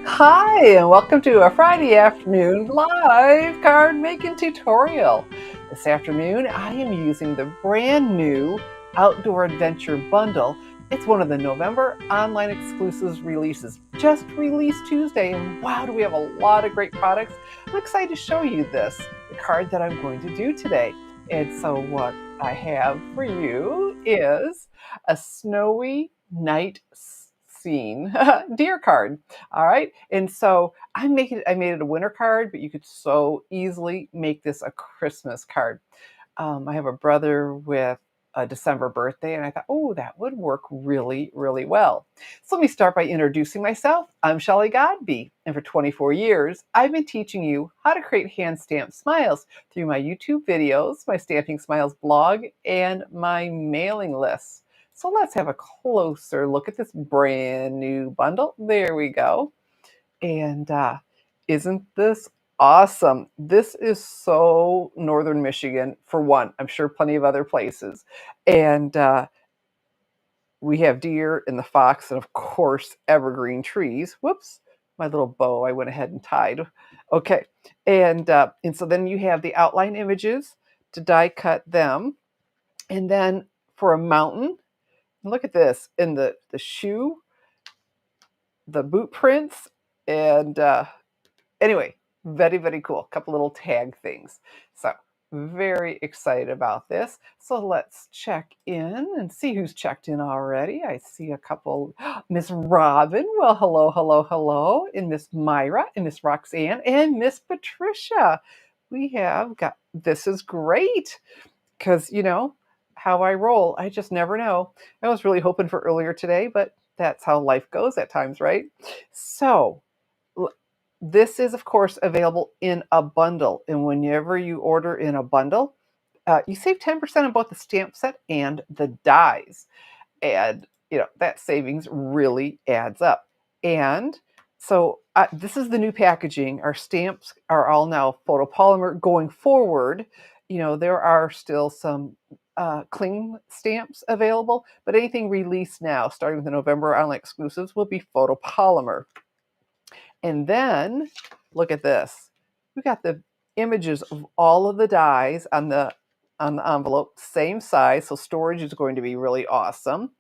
Hi, and welcome to a Friday afternoon live card making tutorial. This afternoon, I am using the brand new Outdoor Adventure Bundle. It's one of the November online exclusives releases, just released Tuesday, and wow, do we have a lot of great products. I'm excited to show you the card that I'm going to do today. And so what I have for you is a snowy night scene deer card. All right. And so I made it a winter card, but you could so easily make this a Christmas card. I have a brother with a December birthday, and I thought, oh, that would work really, really well. So let me start by introducing myself. I'm Shelley Godby, and for 24 years, I've been teaching you how to create hand stamped smiles through my YouTube videos, my Stamping Smiles blog, and my mailing lists. So let's have a closer look at this brand new bundle. There we go. And isn't this awesome? This is so Northern Michigan, for one. I'm sure plenty of other places. And we have deer and the fox, and of course, evergreen trees. Whoops, my little bow I went ahead and tied. Okay. And so then you have the outline images to die cut them. And then for a mountain, look at this in the shoe, the boot prints, and anyway, very, very cool. A couple little tag things. So very excited about this. So let's check in and see who's checked in already. I see a couple. Miss Robin. Well, hello, hello, hello. And Miss Myra and Miss Roxanne and Miss Patricia. We have got, this is great because, how I roll. I just never know. I was really hoping for earlier today, but that's how life goes at times, right? So, this is, of course, available in a bundle. And whenever you order in a bundle, you save 10% on both the stamp set and the dies. And, that savings really adds up. And so this is the new packaging. Our stamps are all now photopolymer going forward. There are still some cling stamps available, but anything released now, starting with the November online exclusives, will be photopolymer. And then look at this. We got the images of all of the dies on the envelope, same size, so storage is going to be really awesome.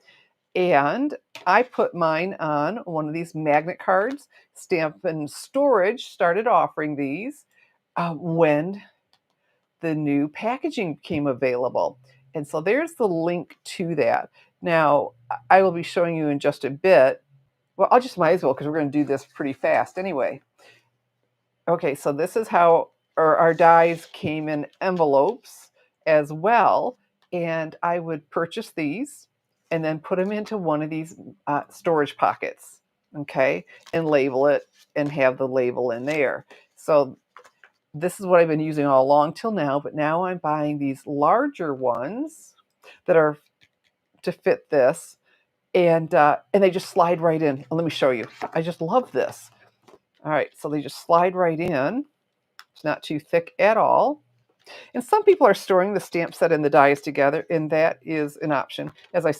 And I put mine on one of these magnet cards. Stampin' Storage started offering these when the new packaging became available. And so there's the link to that. Now, I will be showing you in just a bit. Well, I just might as well because we're going to do this pretty fast anyway. Okay, so this is how our dies came in envelopes as well. And I would purchase these and then put them into one of these storage pockets, okay, and label it and have the label in there. So this is what I've been using all along till now, but now I'm buying these larger ones that are to fit this, and they just slide right in. Let me show you. I just love this. All right, so they just slide right in. It's not too thick at all. And some people are storing the stamp set and the dies together, and that is an option.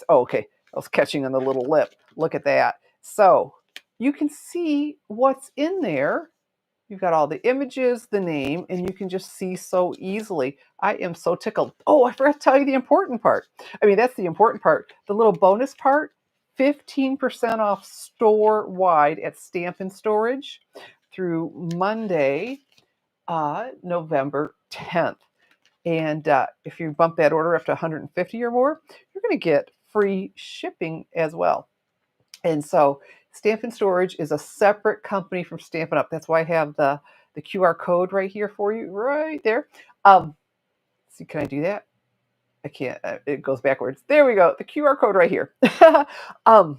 Oh, okay, I was catching on the little lip. Look at that. So you can see what's in there. You've got all the images, the name, and you can just see so easily. I am so tickled. Oh, I forgot to tell you the important part. I mean, that's the important part. The little bonus part, 15% off store-wide at Stampin' Storage through Monday, November 10th. And if you bump that order up to 150 or more, you're going to get free shipping as well. And so Stampin' Storage is a separate company from Stampin' Up. That's why I have the QR code right here for you, right there. See, can I do that? I can't. It goes backwards. There we go. The QR code right here. And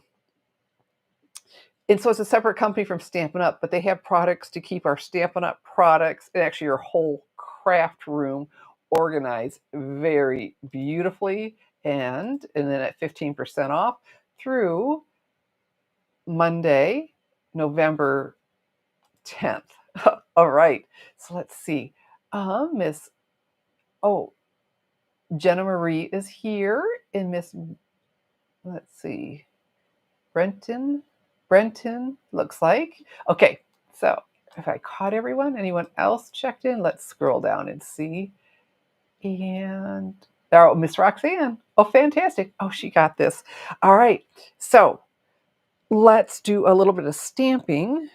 so it's a separate company from Stampin' Up, but they have products to keep our Stampin' Up products and actually your whole craft room organized very beautifully. And then at 15% off through Monday, November 10th. All right. So let's see. Miss, oh, Jenna Marie is here. And let's see, Brenton Brenton, looks like. Okay, so if I caught everyone, anyone else checked in? Let's scroll down and see. And oh, Miss Roxanne. Oh, fantastic. Oh, she got this. All right. So let's do a little bit of stamping.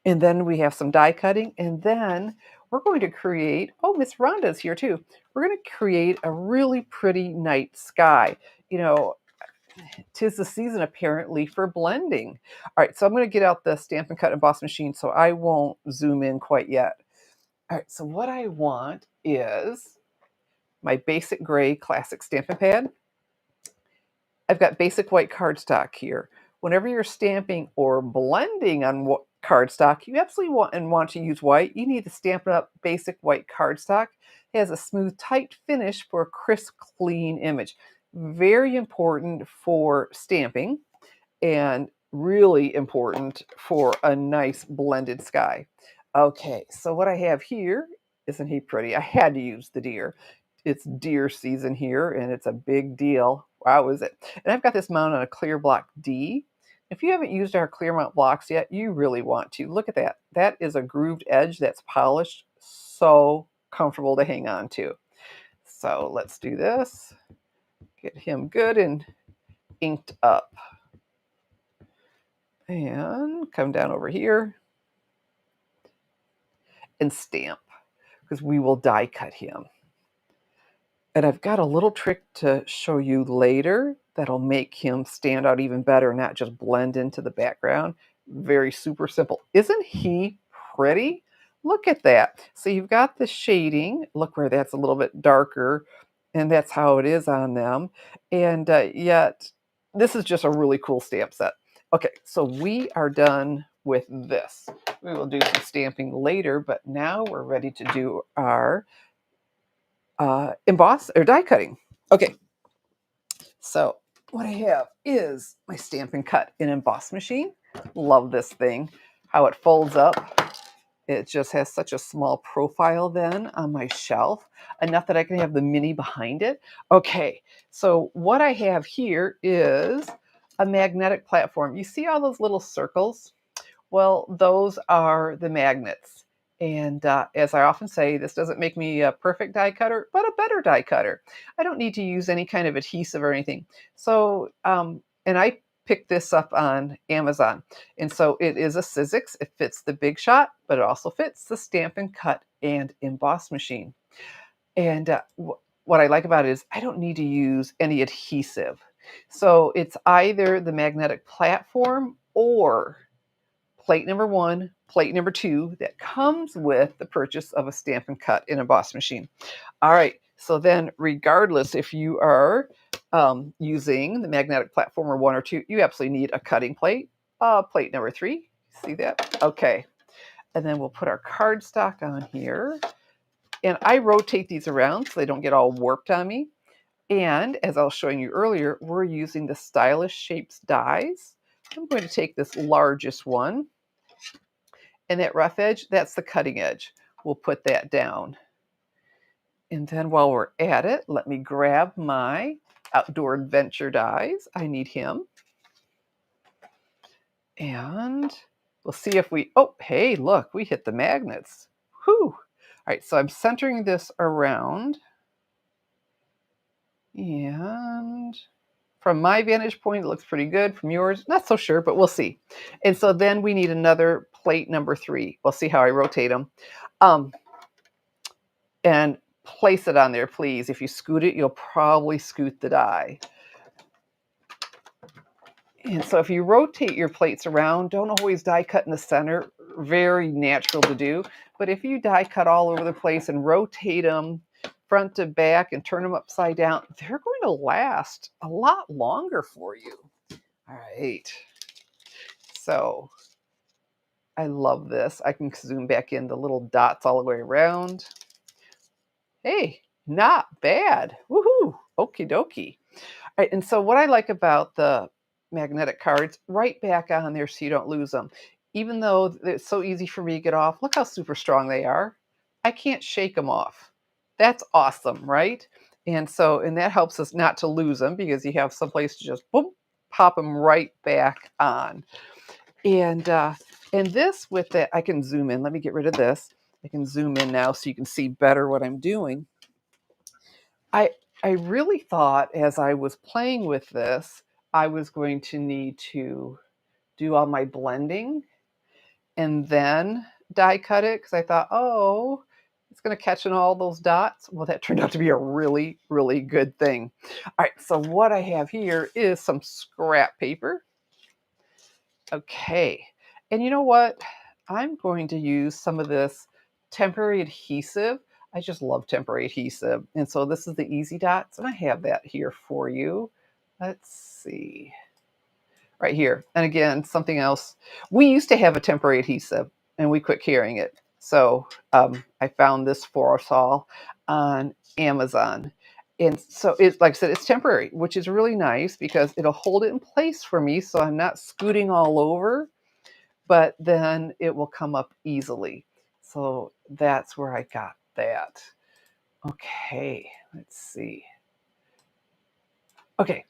And then we have some die cutting. And then we're going to create, oh, Miss Rhonda's here too. We're going to create a really pretty night sky. You know, 'tis the season apparently for blending. All right, so I'm going to get out the Stampin' Cut emboss machine so I won't zoom in quite yet. All right, so what I want is my basic gray classic Stampin' Pad. I've got basic white cardstock here. Whenever you're stamping or blending on cardstock, you absolutely want to use white. You need the Stampin' Up! Basic white cardstock. It has a smooth, tight finish for a crisp, clean image. Very important for stamping and really important for a nice blended sky. Okay, so what I have here, isn't he pretty? I had to use the deer. It's deer season here, and it's a big deal. Wow, is it? And I've got this mounted on a clear block D. If you haven't used our clear mount blocks yet, you really want to. Look at that. That is a grooved edge that's polished. So comfortable to hang on to. So let's do this. Get him good and inked up. And come down over here and stamp, because we will die cut him. And I've got a little trick to show you later that'll make him stand out even better, not just blend into the background. Very super simple. Isn't he pretty? Look at that. So you've got the shading. Look where that's a little bit darker, and that's how it is on them. And yet, this is just a really cool stamp set. Okay, so we are done with this. We will do some stamping later, but now we're ready to do our emboss or die cutting. Okay, so what I have is my Stampin' Cut and emboss machine. Love this thing, how it folds up. It just has such a small profile then on my shelf, enough that I can have the mini behind it. Okay, so what I have here is a magnetic platform. You see all those little circles? Well, those are the magnets. And as I often say, this doesn't make me a perfect die cutter, but a better die cutter. I don't need to use any kind of adhesive or anything. So, and I picked this up on Amazon. And so it is a Sizzix. It fits the Big Shot, but it also fits the Stampin' Cut and emboss machine. And what I like about it is I don't need to use any adhesive. So it's either the magnetic platform or plate number 1, plate number 2 that comes with the purchase of a Stampin' Cut and emboss machine. All right, so then regardless if you are using the magnetic platform or 1 or 2, you absolutely need a cutting plate. Plate number 3, see that? Okay, and then we'll put our cardstock on here. And I rotate these around so they don't get all warped on me. And as I was showing you earlier, we're using the Stylish Shapes dies. I'm going to take this largest one. And that rough edge, that's the cutting edge. We'll put that down. And then while we're at it, let me grab my Outdoor Adventure dies. I need him. And we'll see if we, oh, hey, look, we hit the magnets. Whew. All right, so I'm centering this around. And from my vantage point, it looks pretty good. From yours, not so sure, but we'll see. And so then we need another plate number 3. We'll see how I rotate them. And place it on there, please. If you scoot it, you'll probably scoot the die. And so if you rotate your plates around, don't always die cut in the center. Very natural to do. But if you die cut all over the place and rotate them front to back and turn them upside down, they're going to last a lot longer for you. All right. So I love this. I can zoom back in the little dots all the way around. Hey, not bad. Woohoo. Okie dokie. All right, and so what I like about the magnetic cards, right back on there so you don't lose them. Even though it's so easy for me to get off, look how super strong they are. I can't shake them off. That's awesome, right? And so, and that helps us not to lose them because you have someplace to just boom, pop them right back on. And this with that, I can zoom in. Let me get rid of this. I can zoom in now so you can see better what I'm doing. I I really thought as I was playing with this, I was going to need to do all my blending and then die cut it because I thought, oh, it's going to catch in all those dots. Well, that turned out to be a really, really good thing. All right, so what I have here is some scrap paper. Okay, and you know what? I'm going to use some of this temporary adhesive. I just love temporary adhesive. And so this is the Easy Dots, and I have that here for you. Let's see. Right here. And again, something else. We used to have a temporary adhesive, and we quit carrying it. So I found this for us all on Amazon. And so it's like I said, it's temporary, which is really nice because it'll hold it in place for me so I'm not scooting all over, but then it will come up easily. So that's where I got that. Okay, let's see. Okay,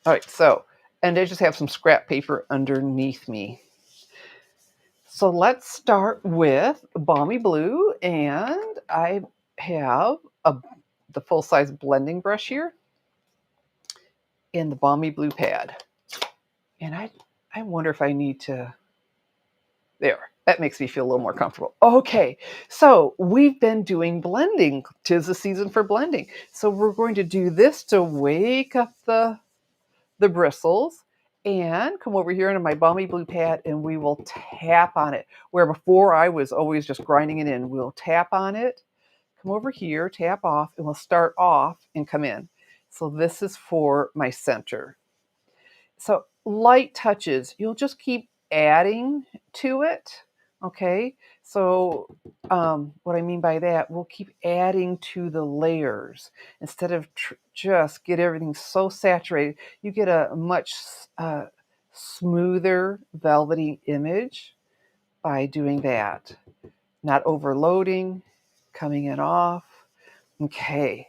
all right, so, and I just have some scrap paper underneath me. So let's start with Balmy Blue, and I have the full-size blending brush here in the Balmy Blue pad. And I wonder if I need to, there, that makes me feel a little more comfortable. Okay, so we've been doing blending. 'Tis the season for blending. So we're going to do this to wake up the bristles and come over here into my Balmy Blue pad and we will tap on it. Where before I was always just grinding it in. We'll tap on it, come over here, tap off, and we'll start off and come in. So this is for my center. So light touches, you'll just keep adding to it. Okay, so what I mean by that, we'll keep adding to the layers instead of just get everything so saturated. You get a much smoother, velvety image by doing that. Not overloading, coming in off. Okay,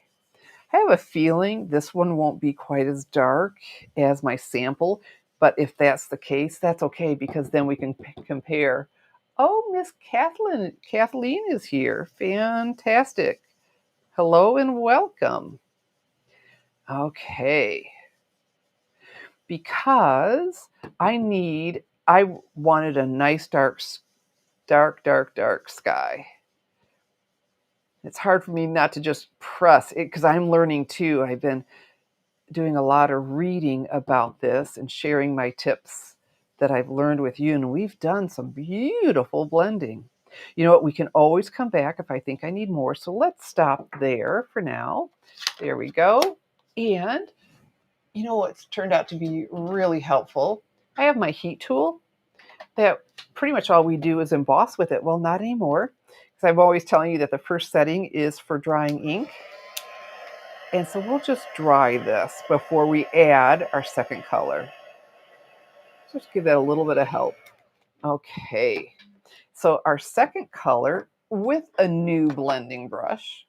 I have a feeling this one won't be quite as dark as my sample, but if that's the case, that's okay because then we can compare. Oh, Miss Kathleen is here. Fantastic. Hello and welcome. Okay. Because I wanted a nice dark sky. It's hard for me not to just press it because I'm learning too. I've been doing a lot of reading about this and sharing my tips that I've learned with you, and we've done some beautiful blending. You know what? We can always come back if I think I need more. So let's stop there for now. There we go. And you know what's turned out to be really helpful? I have my heat tool that pretty much all we do is emboss with it. Well, not anymore, because I'm always telling you that the first setting is for drying ink. And so we'll just dry this before we add our second color. Just give that a little bit of help. Okay, so our second color with a new blending brush.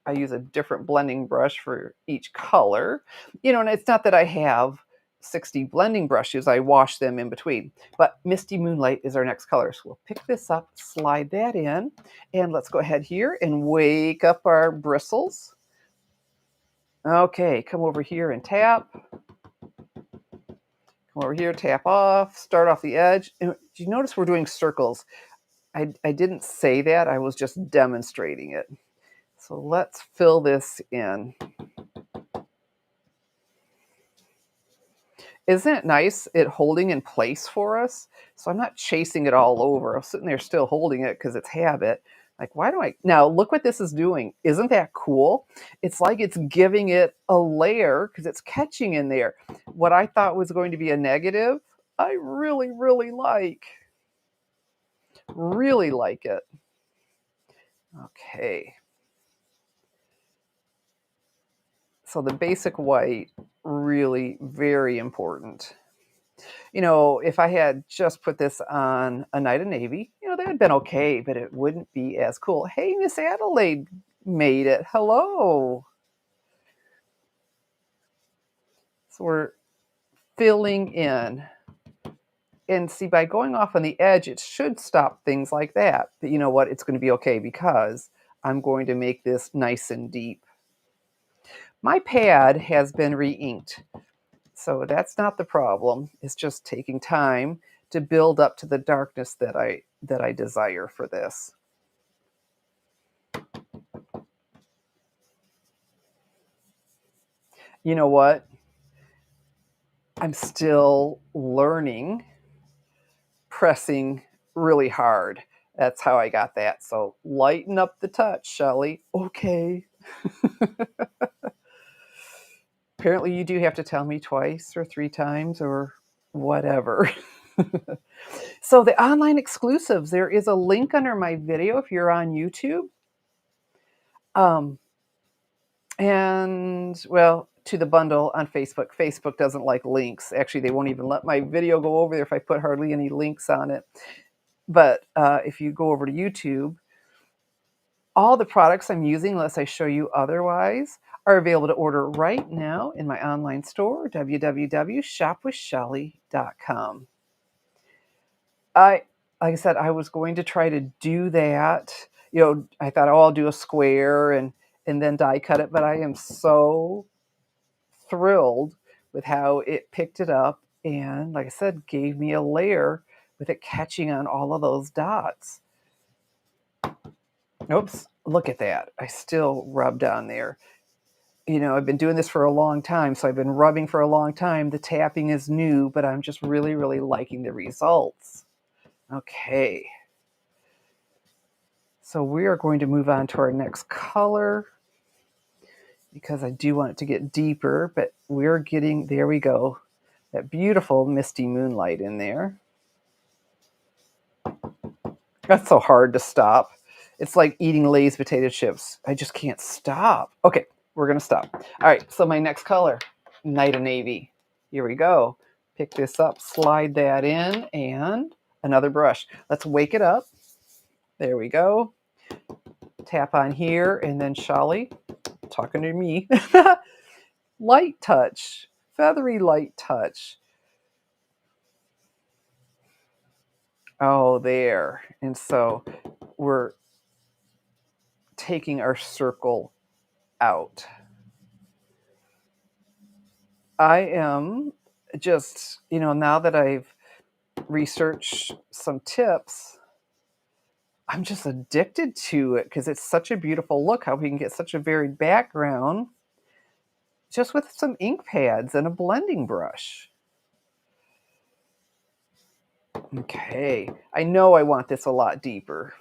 I use a different blending brush for each color. You know, and it's not that I have 60 blending brushes. I wash them in between. But Misty Moonlight is our next color. So we'll pick this up, slide that in, and let's go ahead here and wake up our bristles. Okay, come over here and tap. Come over here, tap off, start off the edge. And do you notice we're doing circles? I didn't say that, I was just demonstrating it. So let's fill this in. Isn't it nice it holding in place for us? So I'm not chasing it all over. I'm sitting there still holding it because it's habit. Like, why do I? Now, look what this is doing. Isn't that cool? It's like it's giving it a layer because it's catching in there. What I thought was going to be a negative, I really, really like. Really like it. Okay. So the basic white, really very important. You know, if I had just put this on a night of navy, you know, that would have been okay, but it wouldn't be as cool. Hey, Miss Adelaide made it. Hello. So we're filling in. And see, by going off on the edge, it should stop things like that. But you know what? It's going to be okay because I'm going to make this nice and deep. My pad has been re-inked, so that's not the problem. It's just taking time to build up to the darkness that I desire for this. You know what? I'm still learning pressing really hard. That's how I got that. So lighten up the touch, Shelly. Okay. Apparently you do have to tell me twice or 3 times or whatever. So the online exclusives, there is a link under my video if you're on YouTube. Um, and well, to the bundle on Facebook. Facebook doesn't like links. Actually, they won't even let my video go over there if I put hardly any links on it. But if you go over to YouTube, all the products I'm using, unless I show you otherwise, are available to order right now in my online store, www.shopwithshelly.com. Like I said, I was going to try to do that. I thought, oh, I'll do a square and then die cut it, but I am so thrilled with how it picked it up and, like I said, gave me a layer with it catching on all of those dots. Oops, look at that. I still rubbed on there. I've been doing this for a long time, so I've been rubbing for a long time. The tapping is new, but I'm just really, really liking the results. Okay. So we are going to move on to our next color because I do want it to get deeper, but we're getting, there we go, that beautiful misty moonlight in there. That's so hard to stop. It's like eating Lay's potato chips. I just can't stop. Okay, we're going to stop. All right, so my next color, Night of Navy. Here we go. Pick this up, slide that in, and another brush. Let's wake it up. There we go. Tap on here, and then Shelly, talking to me, light touch, feathery light touch. Oh, there. And so we're taking our circle out. I am just, now that I've researched some tips, I'm just addicted to it because it's such a beautiful look how we can get such a varied background just with some ink pads and a blending brush. Okay, I know I want this a lot deeper.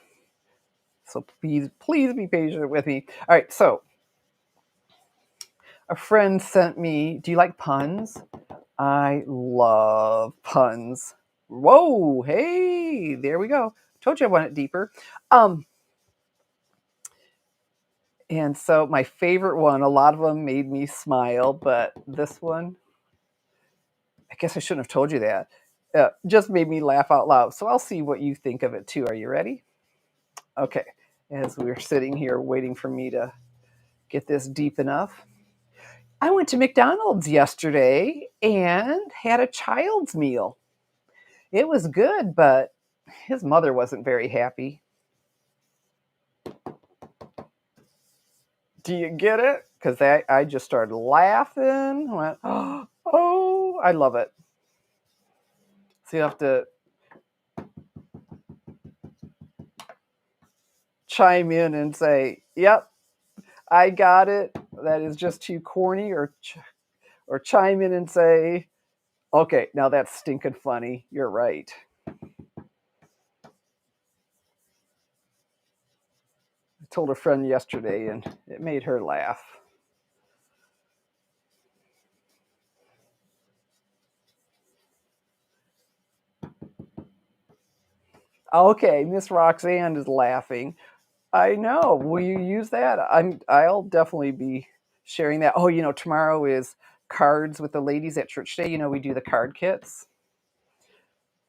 So please be patient with me. All right, so a friend sent me, do you like puns? I love puns. Whoa, hey, there we go. Told you I want it deeper. And so my favorite one, a lot of them made me smile, but this one, I guess I shouldn't have told you that. Just made me laugh out loud. So I'll see what you think of it too. Are you ready? Okay. As we're sitting here waiting for me to get this deep enough. I went to McDonald's yesterday and had a child's meal. It was good, but his mother wasn't very happy. Do you get it? Because I just started laughing. Went, oh, I love it. So you have to chime in and say, yep, I got it. That is just too corny. Or chime in and say, okay, now that's stinking funny. You're right. I told a friend yesterday and it made her laugh. Okay, Miss Roxanne is laughing. I know. Will you use that? I'll definitely be sharing that. Oh, tomorrow is cards with the ladies at church day. We do the card kits.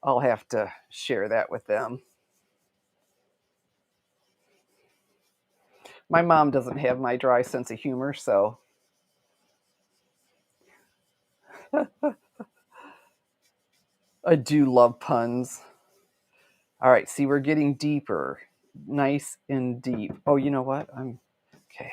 I'll have to share that with them. My mom doesn't have my dry sense of humor, so I do love puns. All right, see, we're getting deeper. Nice and deep. Oh, you know what? Okay.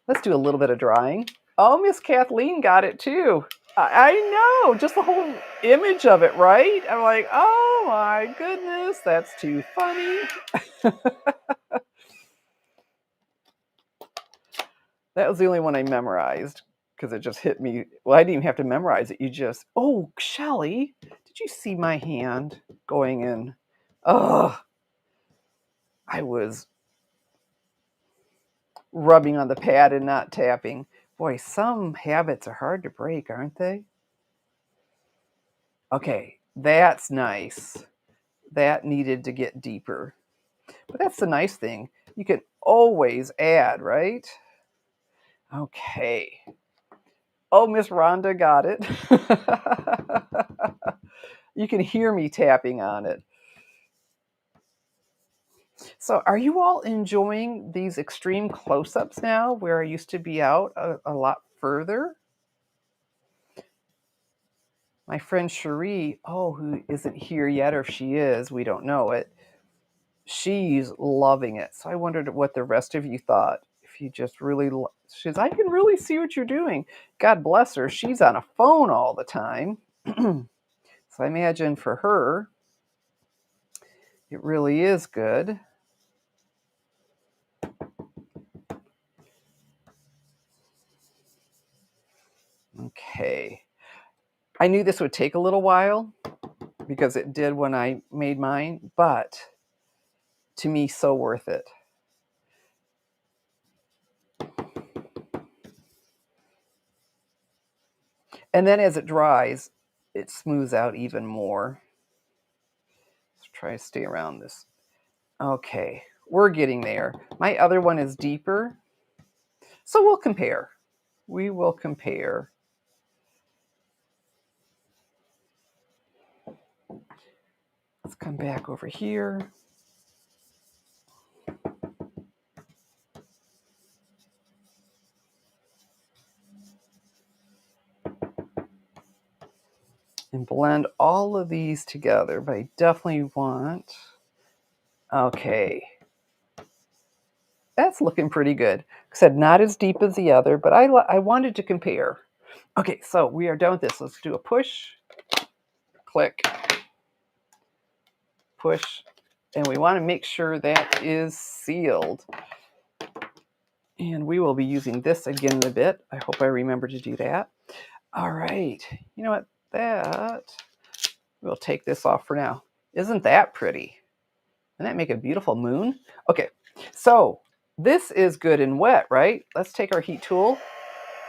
Let's do a little bit of drawing. Oh, Miss Kathleen got it too. I know, just the whole image of it, right? I'm like, oh my goodness, that's too funny. That was the only one I memorized because it just hit me. Well, I didn't even have to memorize it. Oh, Shelly, did you see my hand going in? Oh, I was rubbing on the pad and not tapping. Boy, some habits are hard to break, aren't they? Okay, that's nice. That needed to get deeper. But that's the nice thing. You can always add, right? Okay. Oh, Miss Rhonda got it. You can hear me tapping on it. So are you all enjoying these extreme close-ups now where I used to be out a lot further? My friend Cherie, who isn't here yet, or if she is, we don't know it. She's loving it. So I wondered what the rest of you thought. If you just really, she's, I can really see what you're doing. God bless her. She's on a phone all the time. So I imagine for her, it really is good. Okay. I knew this would take a little while because it did when I made mine, but to me, so worth it. And then as it dries, it smooths out even more. Let's try to stay around this. Okay, we're getting there. My other one is deeper. So we'll compare. We will compare. Let's come back over here. And blend all of these together, but I definitely want, okay. That's looking pretty good. Like I said, not as deep as the other, but I wanted to compare. Okay, so we are done with this. Let's do a push, click, push, and we want to make sure that is sealed. And we will be using this again in a bit. I hope I remember to do that. All right. You know what? We'll take this off for now. Isn't that pretty? Doesn't that make a beautiful moon? Okay, so this is good and wet, right? Let's take our heat tool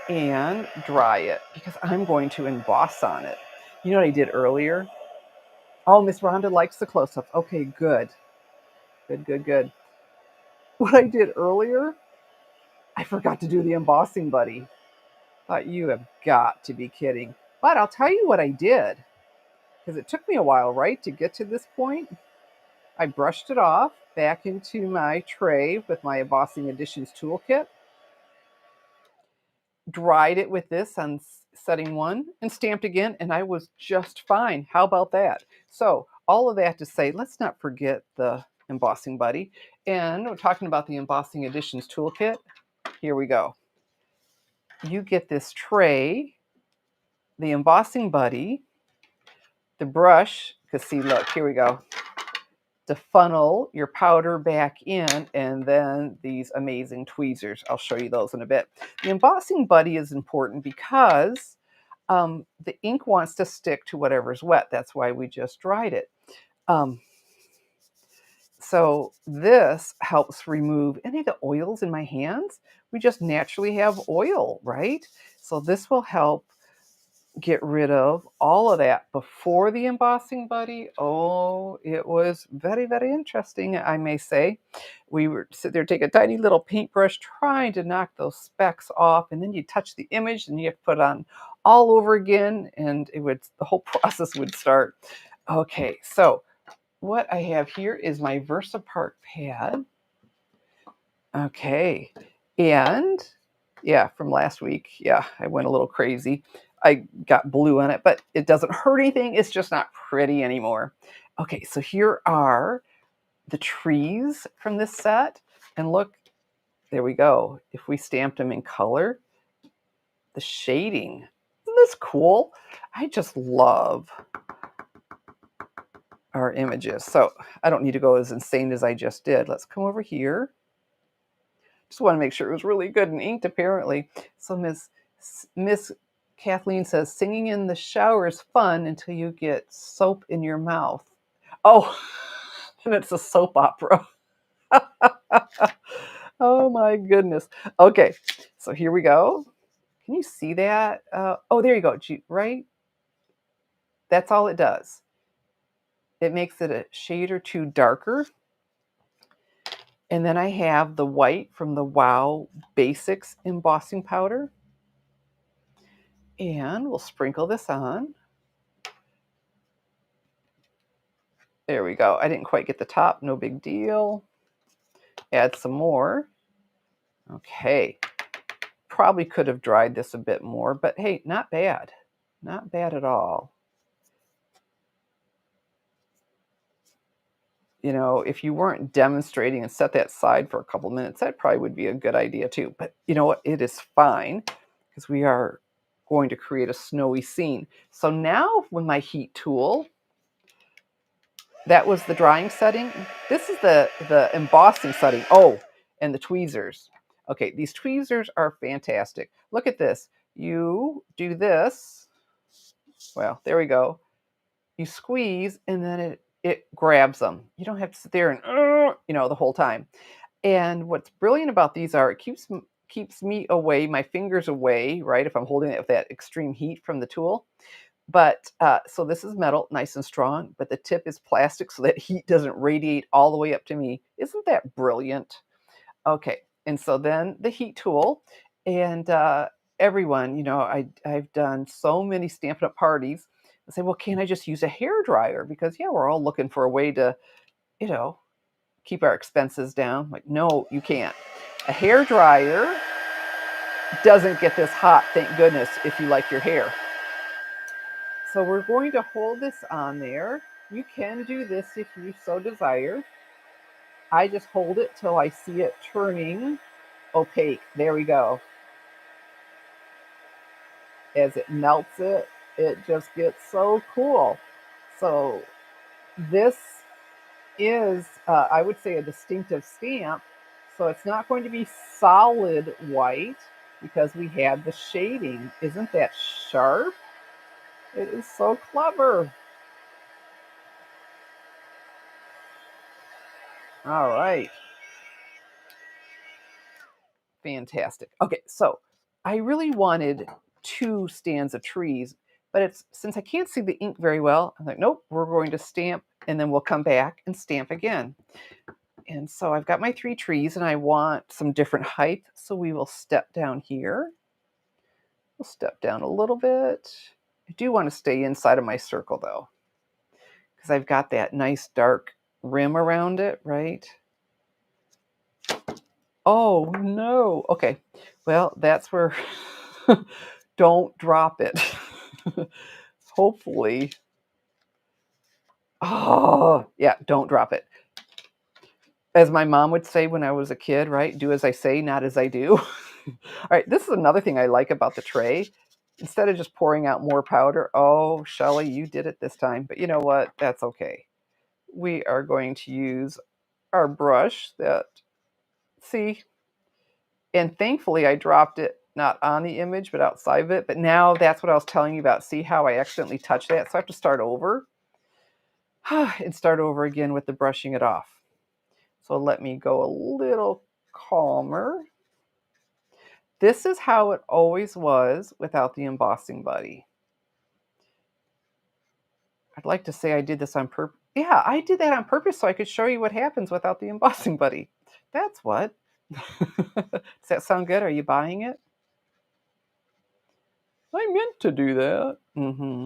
and dry it because I'm going to emboss on it. You know what I did earlier? Oh, Miss Rhonda likes the close-up. Okay, good. Good. What I did earlier, I forgot to do the embossing buddy. Thought you have got to be kidding. But I'll tell you what I did, because it took me a while, right, to get to this point. I brushed it off back into my tray with my Embossing Additions toolkit, dried it with this on setting 1, and stamped again, and I was just fine. How about that? So all of that to say, let's not forget the embossing buddy. And we're talking about the Embossing Additions toolkit. Here we go. You get this tray, the embossing buddy, the brush, because see, look, here we go. To funnel your powder back in, and then these amazing tweezers. I'll show you those in a bit. The embossing buddy is important because the ink wants to stick to whatever's wet. That's why we just dried it. So this helps remove any of the oils in my hands. We just naturally have oil, right? So this will help get rid of all of that before the embossing buddy. Oh, it was very, very interesting, I may say. We were sitting there, take a tiny little paintbrush, trying to knock those specks off, and then you touch the image and you have to put it on all over again, and the whole process would start. Okay, so what I have here is my VersaPart pad. Okay, and yeah, from last week, yeah, I went a little crazy. I got blue on it, but it doesn't hurt anything. It's just not pretty anymore. Okay, so here are the trees from this set. And look, there we go. If we stamped them in color, the shading. Isn't this cool? I just love our images. So I don't need to go as insane as I just did. Let's come over here. Just want to make sure it was really good and inked, apparently. So Miss Kathleen says, singing in the shower is fun until you get soap in your mouth. Oh, and it's a soap opera. Oh my goodness. Okay, so here we go. Can you see that? Oh, there you go. Right? That's all it does. It makes it a shade or two darker. And then I have the white from the Wow Basics embossing powder. And we'll sprinkle this on. There we go. I didn't quite get the top. No big deal. Add some more. Okay. Probably could have dried this a bit more, but hey, not bad. Not bad at all. You know, if you weren't demonstrating and set that aside for a couple minutes, that probably would be a good idea too. But you know what? It is fine because we are going to create a snowy scene. So now with my heat tool, that was the drying setting. This is the embossing setting. Oh, and the tweezers. Okay, these tweezers are fantastic. Look at this. You do this. Well, there we go. You squeeze and then it grabs them. You don't have to sit there and the whole time. And what's brilliant about these are it keeps me away, my fingers away, right? If I'm holding it with that extreme heat from the tool. But so this is metal, nice and strong, but the tip is plastic so that heat doesn't radiate all the way up to me. Isn't that brilliant? Okay, and so then the heat tool, and everyone, I've done so many Stampin' Up! Parties. I say, well, can't I just use a hair dryer? Because yeah, we're all looking for a way to, you know, keep our expenses down. Like, no, you can't. A hair dryer doesn't get this hot, thank goodness, if you like your hair. So we're going to hold this on there. You can do this if you so desire. I just hold it till I see it turning opaque. There we go. As it melts it, it just gets so cool. So this is, I would say, a distinctive stamp. So it's not going to be solid white because we have the shading. Isn't that sharp? It is so clever. All right. Fantastic. Okay, so I really wanted 2 stands of trees, but since I can't see the ink very well, I'm like, nope, we're going to stamp and then we'll come back and stamp again. And so I've got my 3 trees and I want some different height. So we will step down here. We'll step down a little bit. I do want to stay inside of my circle though, because I've got that nice dark rim around it, right? Oh no. Okay. Well, that's where don't drop it. Hopefully. Oh, yeah, don't drop it. As my mom would say when I was a kid, right? Do as I say, not as I do. All right, this is another thing I like about the tray. Instead of just pouring out more powder, oh, Shelly, you did it this time. But you know what? That's okay. We are going to use our brush that, see, and thankfully I dropped it not on the image, but outside of it. But now that's what I was telling you about. See how I accidentally touched that? So I have to start over and start over again with the brushing it off. So let me go a little calmer. This is how it always was without the embossing buddy. I'd like to say I did this on purpose. Yeah, I did that on purpose so I could show you what happens without the embossing buddy. That's what. Does that sound good? Are you buying it? I meant to do that. Mm-hmm.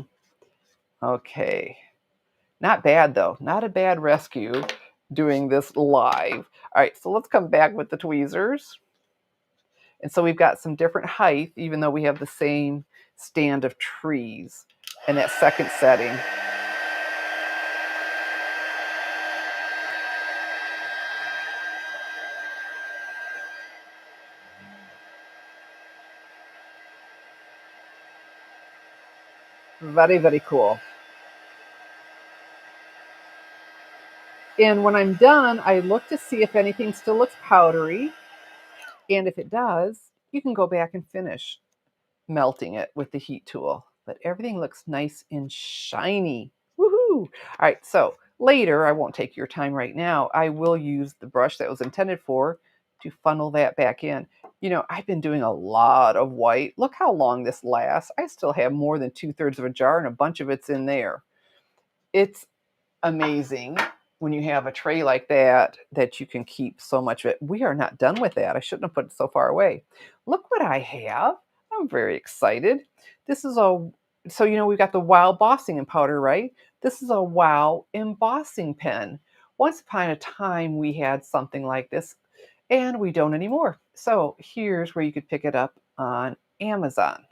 Okay. Not bad, though. Not a bad rescue doing this live. All right, so let's come back with the tweezers. And so we've got some different height, even though we have the same stand of trees in that second setting. Very, very cool. And when I'm done, I look to see if anything still looks powdery. And if it does, you can go back and finish melting it with the heat tool. But everything looks nice and shiny. Woohoo! All right, so later, I won't take your time right now. I will use the brush that was intended for to funnel that back in. You know, I've been doing a lot of white. Look how long this lasts. I still have more than 2/3 of a jar and a bunch of it's in there. It's amazing when you have a tray like that that you can keep so much of it. We are not done with that. I shouldn't have put it so far away. Look what I have. I'm very excited. This is a, so you know, we've got the Wow embossing and powder, right? This is a Wow embossing pen. Once upon a time, we had something like this, and we don't anymore. So here's where you could pick it up on Amazon.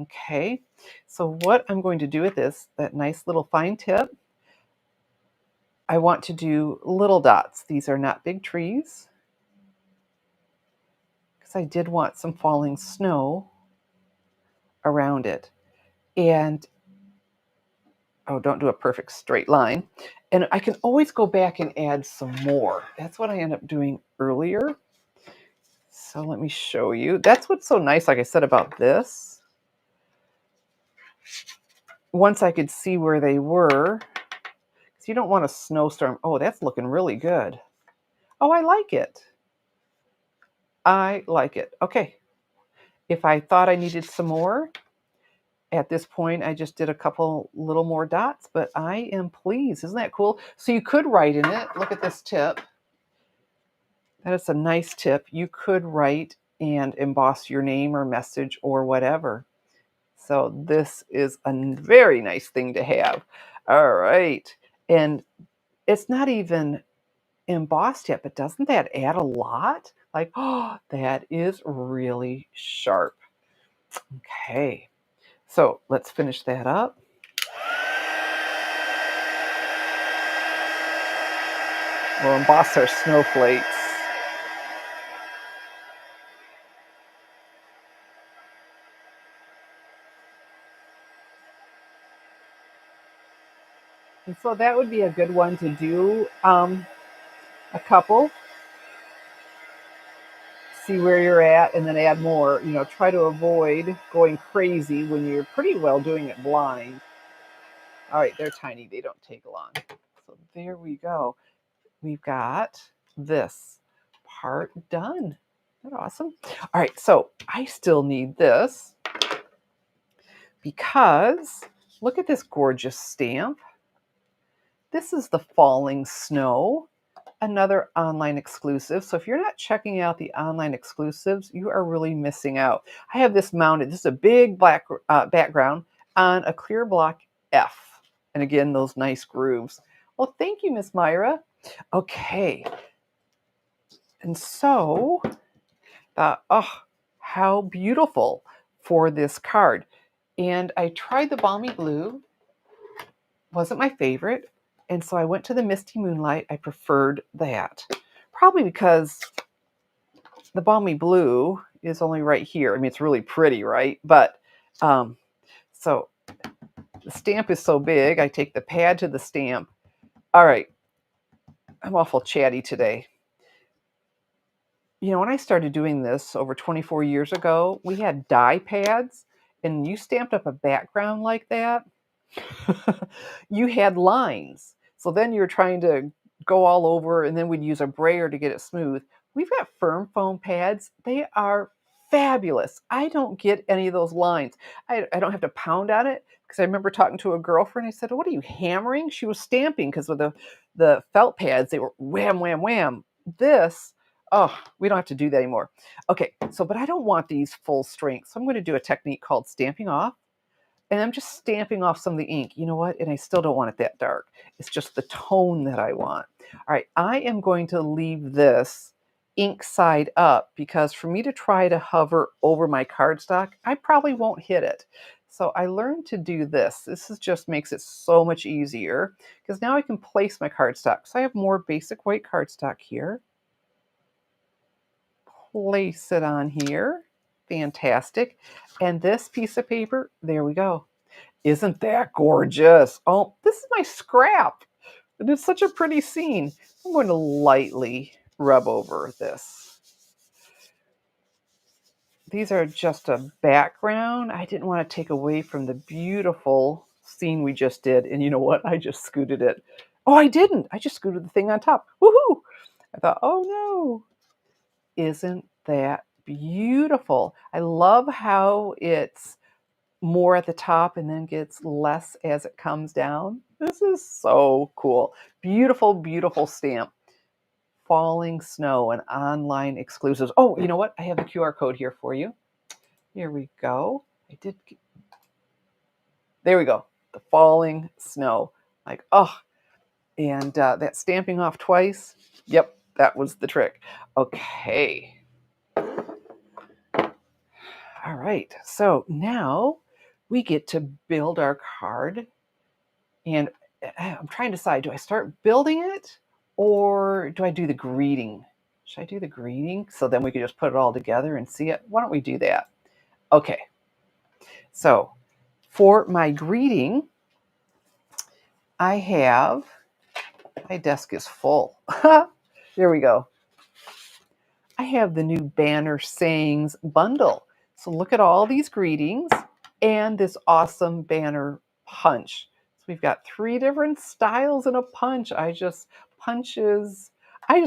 Okay, so what I'm going to do with this, that nice little fine tip, I want to do little dots. These are not big trees because I did want some falling snow around it. And oh, don't do a perfect straight line. And I can always go back and add some more. That's what I ended up doing earlier. So let me show you. That's what's so nice, like I said, about this. Once I could see where they were, because you don't want a snowstorm. Oh, that's looking really good. Oh, I like it. I like it. Okay. If I thought I needed some more, at this point, I just did a couple little more dots, but I am pleased. Isn't that cool? So you could write in it. Look at this tip. That is a nice tip. You could write and emboss your name or message or whatever. So this is a very nice thing to have. All right. And it's not even embossed yet, but doesn't that add a lot? Like, oh, that is really sharp. Okay. So let's finish that up. We'll emboss our snowflakes. And so that would be a good one to do a couple, see where you're at, and then add more. You know, try to avoid going crazy when you're pretty well doing it blind. All right, they're tiny. They don't take long. So there we go. We've got this part done. Isn't that awesome? All right, so I still need this because look at this gorgeous stamp. This is the falling snow, another online exclusive. So if you're not checking out the online exclusives, you are really missing out. I have this mounted. This is a big black background on a clear block F. And again, those nice grooves. Well, thank you, Miss Myra. Okay. And so, oh, how beautiful for this card. And I tried the Balmy Blue. Wasn't my favorite. And so I went to the Misty Moonlight. I preferred that. Probably because the Balmy Blue is only right here. I mean, it's really pretty, right? But so the stamp is so big, I take the pad to the stamp. All right. I'm awful chatty today. You know, when I started doing this over 24 years ago, we had die pads, and you stamped up a background like that, you had lines. So then you're trying to go all over, and then we'd use a brayer to get it smooth. We've got firm foam pads. They are fabulous. I don't get any of those lines. I don't have to pound on it because I remember talking to a girlfriend. I said, "What are you hammering?" She was stamping because with the felt pads, they were wham, wham, wham. This, oh, we don't have to do that anymore. Okay, so but I don't want these full strength. So I'm going to do a technique called stamping off. And I'm just stamping off some of the ink. You know what? And I still don't want it that dark. It's just the tone that I want. All right, I am going to leave this ink side up, because for me to try to hover over my cardstock, I probably won't hit it. So I learned to do this. This is just makes it so much easier because now I can place my cardstock. So I have more basic white cardstock here. Place it on here. Fantastic. And this piece of paper, there we go. Isn't that gorgeous? Oh, this is my scrap. It is such a pretty scene. I'm going to lightly rub over this. These are just a background. I didn't want to take away from the beautiful scene we just did. And you know what? I just scooted it. Oh, I didn't. I just scooted the thing on top. Woohoo! I thought, oh no. Isn't that beautiful? I love how it's more at the top and then gets less as it comes down. This is so cool. Beautiful, beautiful stamp. Falling Snow, an online exclusives. Oh, you know what? I have the QR code here for you. Here we go. There we go. The Falling Snow. Like, oh, and that stamping off twice. Yep, that was the trick. Okay. All right. So now we get to build our card. And I'm trying to decide, do I start building it or do I do the greeting? Should I do the greeting? So then we can just put it all together and see it. Why don't we do that? Okay. So for my greeting, I have, my desk is full. There we go. I have the new Banner Sayings bundle. So look at all these greetings and this awesome banner punch. So we've got 3 different styles in a punch. I just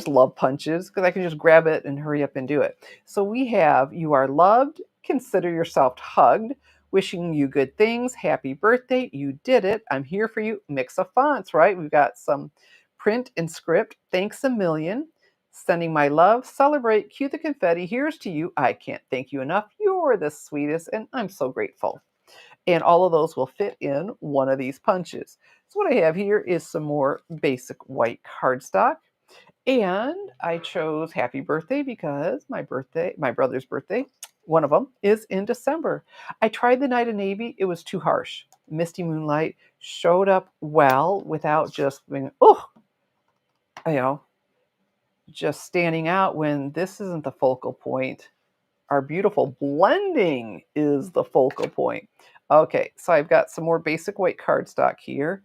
love punches because I can just grab it and hurry up and do it. So we have, you are loved, consider yourself hugged, wishing you good things, happy birthday, you did it, I'm here for you, mix of fonts, right? We've got some print and script, thanks a million, sending my love, celebrate, cue the confetti, here's to you, I can't thank you enough, you're the sweetest, and I'm so grateful. And all of those will fit in one of these punches. So what I have here is some more basic white cardstock. And I chose happy birthday because my brother's birthday, one of them, is in December. I tried the Night of Navy. It was too harsh. Misty Moonlight showed up well without just being, you know, just standing out when this isn't the focal point. Our beautiful blending is the focal point. Okay, so I've got some more basic white cardstock here.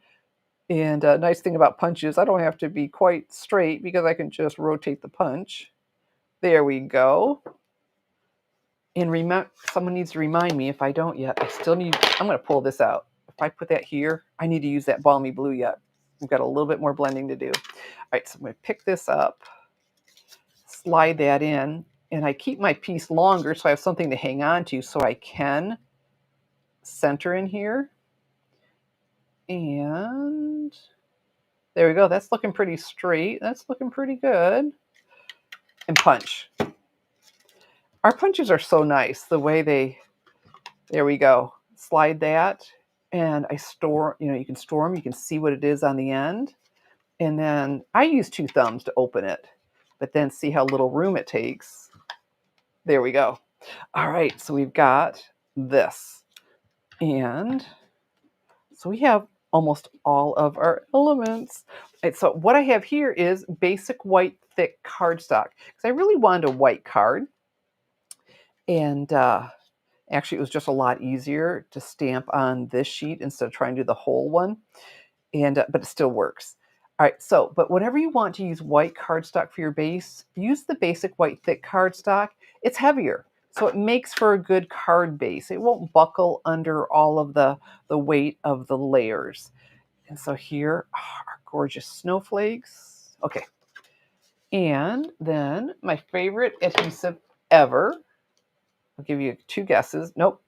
And a nice thing about punches, I don't have to be quite straight because I can just rotate the punch. There we go. And someone needs to remind me if I don't yet. I'm going to pull this out. If I put that here, I need to use that balmy blue yet. We've got a little bit more blending to do. All right, so I'm going to pick this up, slide that in, and I keep my piece longer so I have something to hang on to so I can center in here. And there we go. That's looking pretty straight. That's looking pretty good. And punch. Our punches are so nice. The way there we go. Slide that. And I store, you can store them. You can see what it is on the end. And then I use 2 thumbs to open it. But then see how little room it takes. There we go. All right. So we've got this. And so we have almost all of our elements. And so what I have here is basic white thick cardstock because I really wanted a white card. And actually, it was just a lot easier to stamp on this sheet instead of trying to do the whole one. And but it still works. All right, so, but whenever you want to use white cardstock for your base, use the basic white thick cardstock. It's heavier, so it makes for a good card base. It won't buckle under all of the weight of the layers. And so here are our gorgeous snowflakes. Okay. And then my favorite adhesive ever. I'll give you 2 guesses. Nope.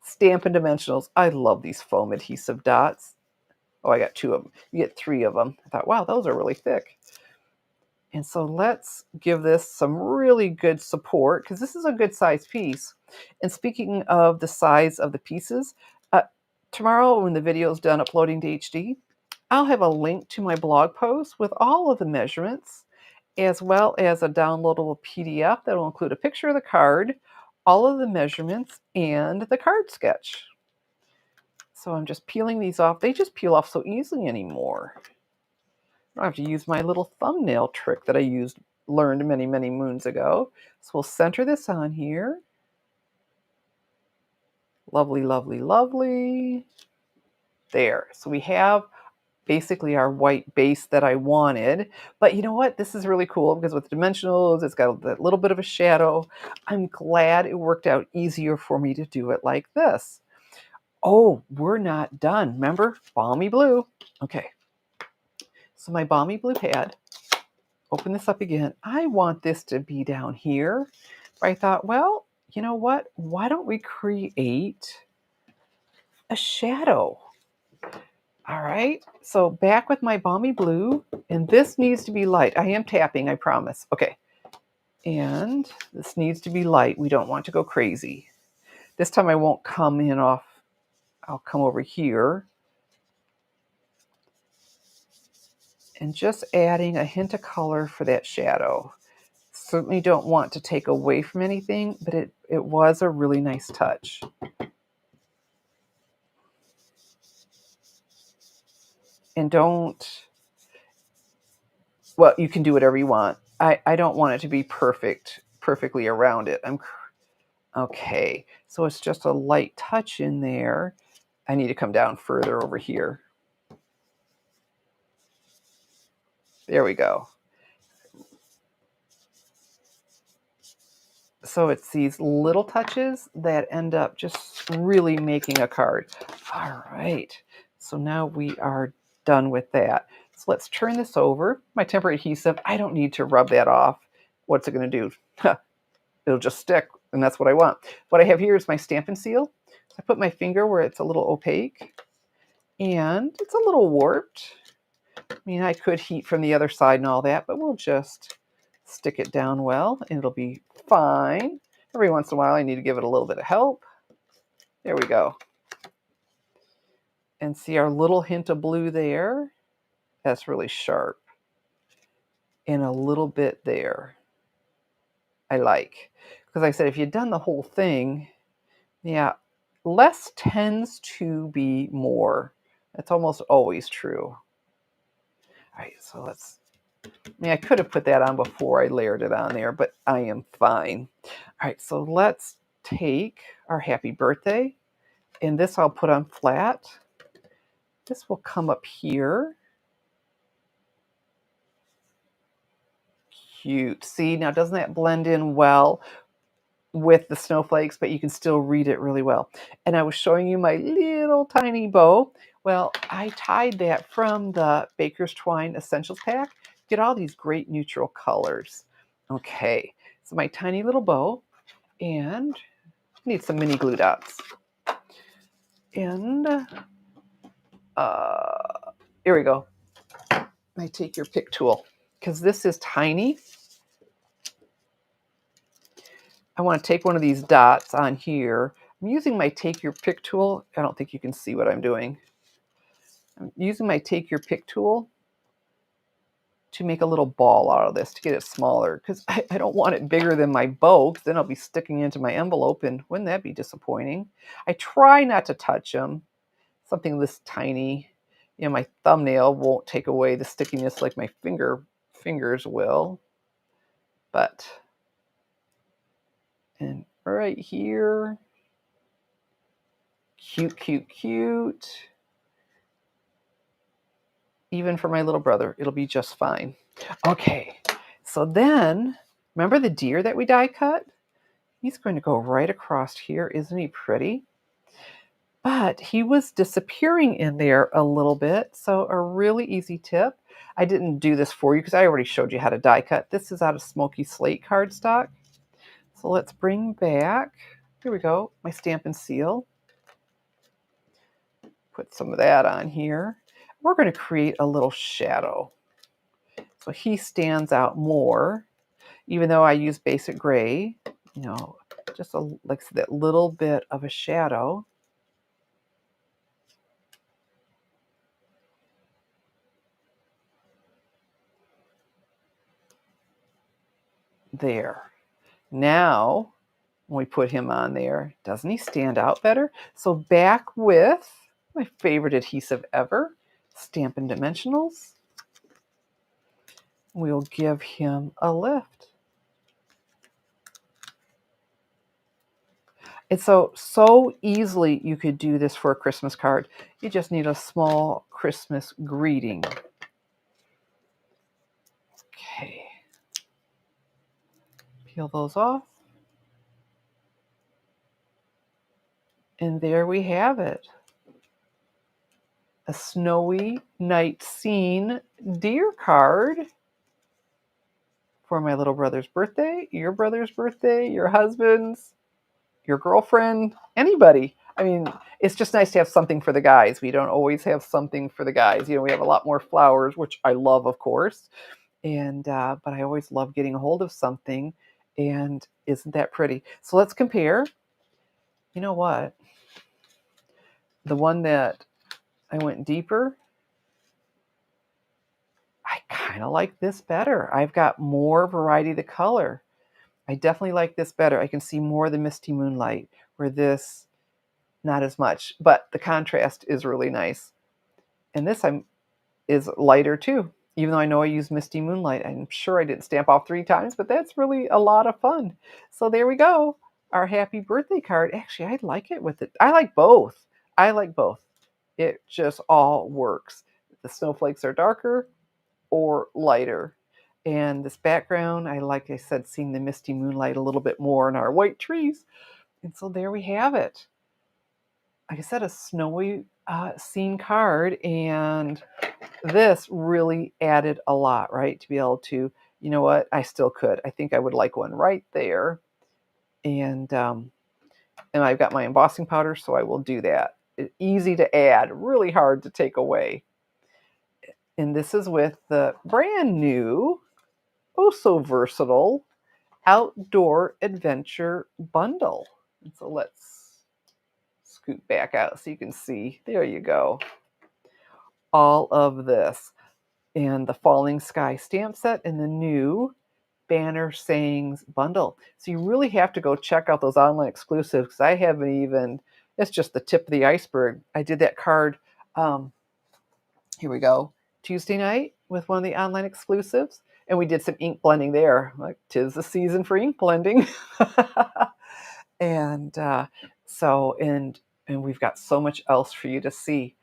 Stampin' Dimensionals. I love these foam adhesive dots. Oh, I got 2 of them. You get 3 of them. I thought, wow, those are really thick. And so let's give this some really good support because this is a good size piece. And speaking of the size of the pieces, tomorrow when the video is done uploading to HD, I'll have a link to my blog post with all of the measurements. as well as a downloadable PDF that will include a picture of the card, all of the measurements, and the card sketch. So I'm just peeling these off. They just peel off so easily anymore. I don't have to use my little thumbnail trick that I learned many, many moons ago. So we'll center this on here. Lovely, lovely, lovely. There. So we have basically our white base that I wanted. But you know what? This is really cool because with dimensionals, it's got that little bit of a shadow. I'm glad it worked out easier for me to do it like this. Oh, we're not done. Remember? Balmy blue. Okay. So my balmy blue pad, open this up again. I want this to be down here. I thought, well, you know what? Why don't we create a shadow? All right, so back with my balmy blue, and this needs to be light. I am tapping, I promise. Okay, and this needs to be light. We don't want to go crazy. This time I won't come in off, I'll come over here. And just adding a hint of color for that shadow. Certainly don't want to take away from anything, but it was a really nice touch. And well, you can do whatever you want. I don't want it to be perfectly around it. Okay, so it's just a light touch in there. I need to come down further over here. There we go. So it's these little touches that end up just really making a card. All right, so now we are done with that. So let's turn this over. My temporary adhesive, I don't need to rub that off. What's it going to do? It'll just stick, and that's what I want. What I have here is my Stampin' Seal. So I put my finger where it's a little opaque, and it's a little warped. I mean, I could heat from the other side and all that, but we'll just stick it down well, and it'll be fine. Every once in a while, I need to give it a little bit of help. There we go. And see our little hint of blue there? That's really sharp. And a little bit there. I like. Because like I said, if you'd done the whole thing, yeah, less tends to be more. That's almost always true. All right, so let's, I mean, I could have put that on before I layered it on there, but I am fine. All right, so let's take our happy birthday, and this I'll put on flat. This will come up here. Cute. See, now doesn't that blend in well with the snowflakes, but you can still read it really well. And I was showing you my little tiny bow. Well, I tied that from the Baker's Twine Essentials pack. Get all these great neutral colors. Okay, so my tiny little bow, and I need some mini glue dots. And here we go. I take your pick tool, because this is tiny. I want to take one of these dots on here. I'm using my take your pick tool. I don't think you can see what I'm doing. I'm using my take your pick tool to make a little ball out of this to get it smaller, because I don't want it bigger than my bow, because then I'll be sticking into my envelope, and wouldn't that be disappointing? I try not to touch them. Something this tiny, you know, my thumbnail won't take away the stickiness like my fingers will. But, and right here, cute, cute, cute. Even for my little brother, it'll be just fine. Okay, so then, remember the deer that we die cut? He's going to go right across here. Isn't he pretty? But he was disappearing in there a little bit, so a really easy tip. I didn't do this for you because I already showed you how to die cut. This is out of Smoky Slate cardstock. So let's bring back, here we go, my Stampin' Seal. Put some of that on here. We're going to create a little shadow. So he stands out more, even though I use basic gray, you know, just like that little bit of a shadow. There. Now, when we put him on there, doesn't he stand out better? So back with my favorite adhesive ever, Stampin' Dimensionals. We'll give him a lift. It's so easily you could do this for a Christmas card. You just need a small Christmas greeting. Okay. Peel those off. And there we have it. A snowy night scene deer card for my little brother's birthday, your brother's birthday, your husband's, your girlfriend, anybody. I mean, it's just nice to have something for the guys. We don't always have something for the guys. You know, we have a lot more flowers, which I love, of course. And but I always love getting a hold of something. And isn't that pretty? So let's compare. You know what? The one that I went deeper, I kind of like this better. I've got more variety of the color. I definitely like this better. I can see more of the misty moonlight, where this, not as much, but the contrast is really nice. And this is lighter too, even though I know I use misty moonlight. I'm sure I didn't stamp off 3 times, but that's really a lot of fun. So there we go. Our happy birthday card. Actually, I like it with it. I like both. I like both. It just all works. The snowflakes are darker or lighter. And this background, like I said, seeing the misty moonlight a little bit more in our white trees. And so there we have it. Like I said, a snowy scene card. And this really added a lot, right? To be able to, you know what, I still could. I think I would like one right there. And I've got my embossing powder, so I will do that. Easy to add, really hard to take away. And this is with the brand new, oh so versatile, Outdoor Adventure Bundle. And so let's scoot back out so you can see. There you go. All of this. And the Falling Sky stamp set and the new Banner Sayings bundle. So you really have to go check out those online exclusives, because I haven't even, it's just the tip of the iceberg. I did that card, here we go, Tuesday night with one of the online exclusives. And we did some ink blending there. Like, 'tis the season for ink blending. And and we've got so much else for you to see.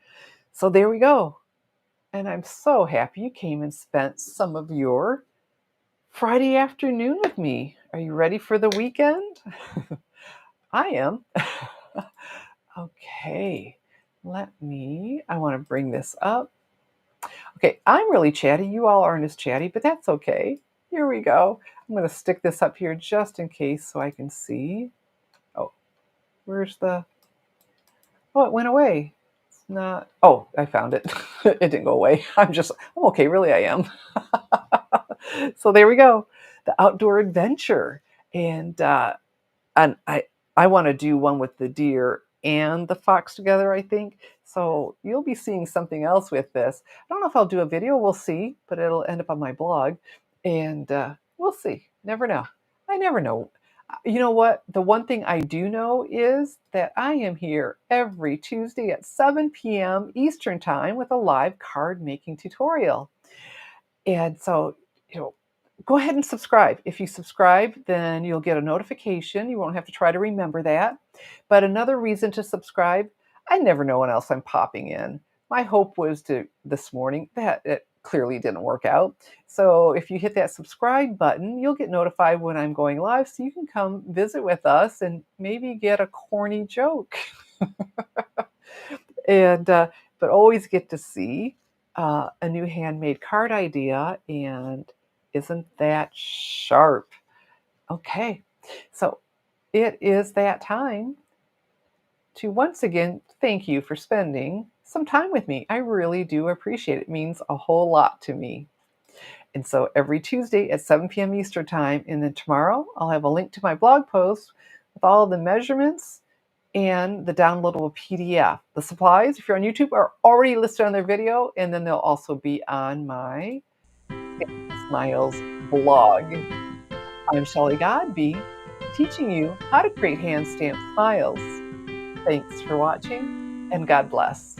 So there we go. And I'm so happy you came and spent some of your Friday afternoon with me. Are you ready for the weekend? I am. Okay, I want to bring this up. Okay, I'm really chatty. You all aren't as chatty, but that's okay. Here we go. I'm going to stick this up here just in case so I can see. Oh, where's the, oh, it went away. It's not, oh, I found it. It didn't go away. I'm okay, really I am. So there we go. The outdoor adventure. And I want to do one with the deer and the fox together, I think. So you'll be seeing something else with this. I don't know if I'll do a video. We'll see, but it'll end up on my blog. And we'll see. Never know. I never know. You know what? The one thing I do know is that I am here every Tuesday at 7 p.m. Eastern Time with a live card making tutorial. And so, go ahead and subscribe. If you subscribe, then you'll get a notification. You won't have to try to remember that. But another reason to subscribe, I never know when else I'm popping in. My hope was this morning, that it clearly didn't work out. So if you hit that subscribe button, you'll get notified when I'm going live, so you can come visit with us and maybe get a corny joke. And but always get to see a new handmade card idea, and isn't that sharp? Okay, so it is that time to once again thank you for spending some time with me. I really do appreciate it. It means a whole lot to me. And so every Tuesday at 7 p.m. Eastern Time, and then tomorrow I'll have a link to my blog post with all the measurements and the downloadable PDF. The supplies, if you're on YouTube, are already listed on their video, and then they'll also be on my Smiles blog. I'm Shelley Godby, teaching you how to create hand stamped smiles. Thanks for watching, and God bless.